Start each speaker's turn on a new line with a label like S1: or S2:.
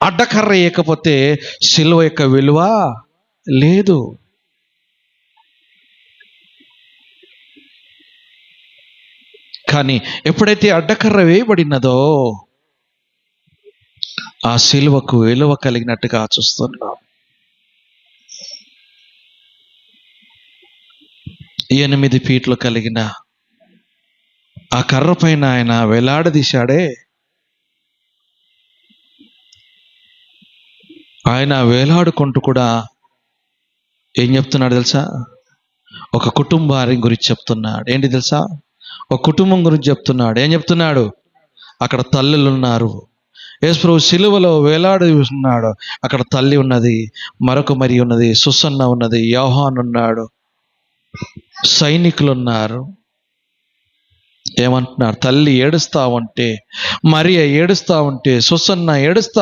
S1: అడ్డకర్ర వేయకపోతే సిలువ యొక్క విలువ లేదు. కానీ ఎప్పుడైతే అడ్డకర్ర వేయబడినదో ఆ సిలువకు విలువ కలిగినట్టుగా చూస్తున్నాం. 8 ఫీట్లు కలిగిన ఆ కర్ర పైన ఆయన వేలాడదీశాడే, ఆయన వేలాడుకుంటూ కూడా ఏం చెప్తున్నాడు తెలుసా? ఒక కుటుంబాన్ని గురించి చెప్తున్నాడు. ఏంటి తెలుసా? ఒక కుటుంబం గురించి చెప్తున్నాడు. ఏం చెప్తున్నాడు? అక్కడ తల్లులు ఉన్నారు. యేసుప్రభు సిలువలో వేలాడి ఉన్నాడు. అక్కడ తల్లి ఉన్నది, మరొక మరి ఉన్నది, సుసన్న ఉన్నది, యోహాను ఉన్నాడు, సైనికులు ఉన్నారు. ఏమంటున్నారు? తల్లి ఏడుస్తా ఉంటే, మరియ ఏడుస్తా ఉంటే, సుసన్న ఏడుస్తా